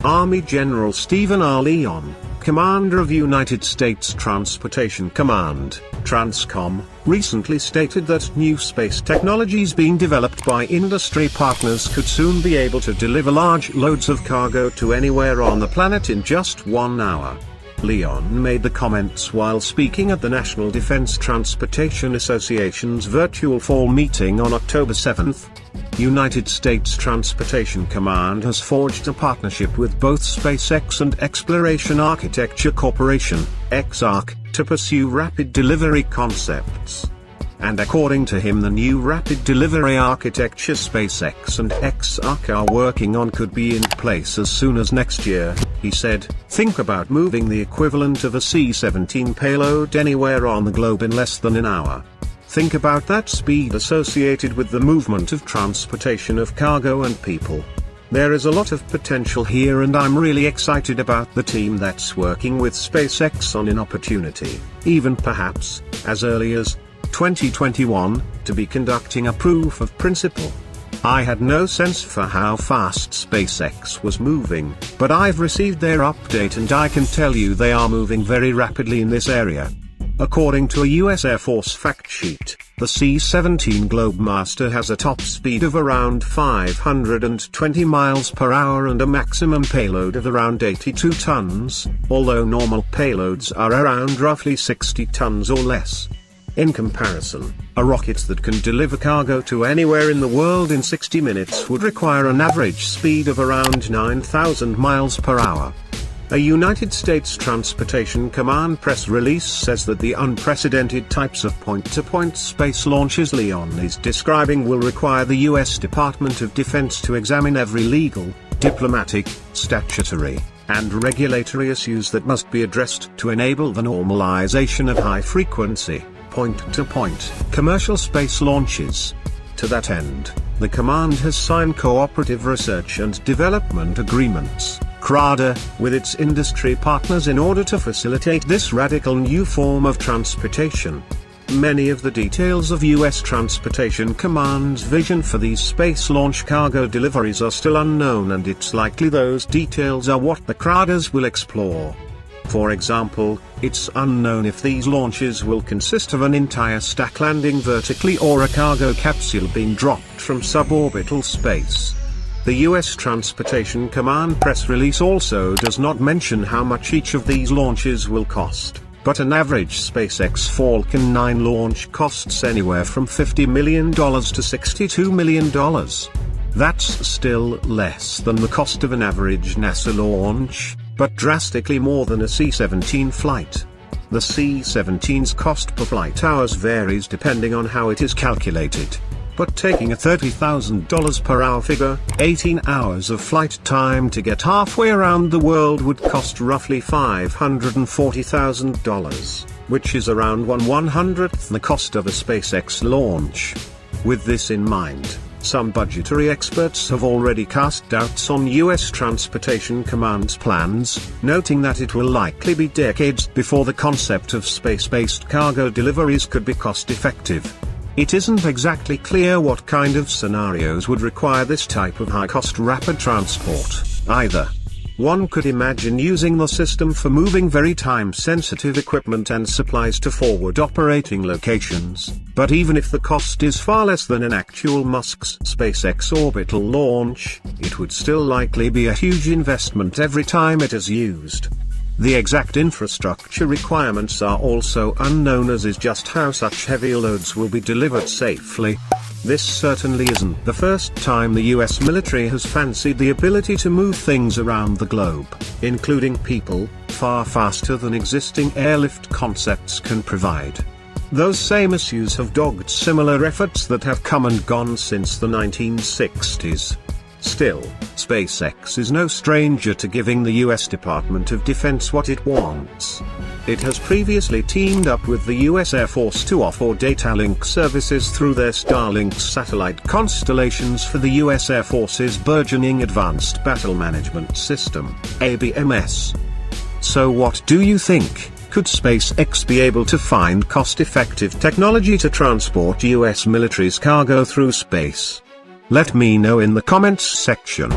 Army General Stephen R. Leon, commander of United States Transportation Command, TRANSCOM, recently stated that new space technologies being developed by industry partners could soon be able to deliver large loads of cargo to anywhere on the planet in just 1 hour. Leon made the comments while speaking at the National Defense Transportation Association's virtual fall meeting on October 7. United States Transportation Command has forged a partnership with both SpaceX and Exploration Architecture Corporation, XArc, to pursue rapid delivery concepts. And according to him, the new rapid delivery architecture SpaceX and XArc are working on could be in place as soon as next year. He said, "Think about moving the equivalent of a C-17 payload anywhere on the globe in less than an hour. Think about that speed associated with the movement of transportation of cargo and people. There is a lot of potential here, and I'm really excited about the team that's working with SpaceX on an opportunity, even perhaps, as early as 2021, to be conducting a proof of principle. I had no sense for how fast SpaceX was moving, but I've received their update and I can tell you they are moving very rapidly in this area." According to a US Air Force fact sheet, the C-17 Globemaster has a top speed of around 520 miles per hour and a maximum payload of around 82 tons, although normal payloads are around roughly 60 tons or less. In comparison, a rocket that can deliver cargo to anywhere in the world in 60 minutes would require an average speed of around 9,000 miles per hour. A United States Transportation Command press release says that the unprecedented types of point-to-point space launches Leon is describing will require the U.S. Department of Defense to examine every legal, diplomatic, statutory, and regulatory issues that must be addressed to enable the normalization of high-frequency, point-to-point, commercial space launches. To that end, the command has signed Cooperative Research and Development Agreements, CRADA, with its industry partners in order to facilitate this radical new form of transportation. Many of the details of U.S. Transportation Command's vision for these space launch cargo deliveries are still unknown, and it's likely those details are what the CRADAs will explore. For example, it's unknown if these launches will consist of an entire stack landing vertically or a cargo capsule being dropped from suborbital space. The U.S. Transportation Command press release also does not mention how much each of these launches will cost, but an average SpaceX Falcon 9 launch costs anywhere from $50 million to $62 million. That's still less than the cost of an average NASA launch, but drastically more than a C-17 flight. The C-17's cost per flight hours varies depending on how it is calculated. But taking a $30,000 per hour figure, 18 hours of flight time to get halfway around the world would cost roughly $540,000, which is around 1/100th the cost of a SpaceX launch. With this in mind, some budgetary experts have already cast doubts on U.S. Transportation Command's plans, noting that it will likely be decades before the concept of space-based cargo deliveries could be cost-effective. It isn't exactly clear what kind of scenarios would require this type of high-cost rapid transport, either. One could imagine using the system for moving very time-sensitive equipment and supplies to forward operating locations, but even if the cost is far less than an actual Musk's SpaceX orbital launch, it would still likely be a huge investment every time it is used. The exact infrastructure requirements are also unknown, as is just how such heavy loads will be delivered safely. This certainly isn't the first time the US military has fancied the ability to move things around the globe, including people, far faster than existing airlift concepts can provide. Those same issues have dogged similar efforts that have come and gone since the 1960s. Still, SpaceX is no stranger to giving the US Department of Defense what it wants. It has previously teamed up with the US Air Force to offer data link services through their Starlink satellite constellations for the US Air Force's burgeoning Advanced Battle Management System, ABMS. So what do you think? Could SpaceX be able to find cost-effective technology to transport US military's cargo through space? Let me know in the comments section.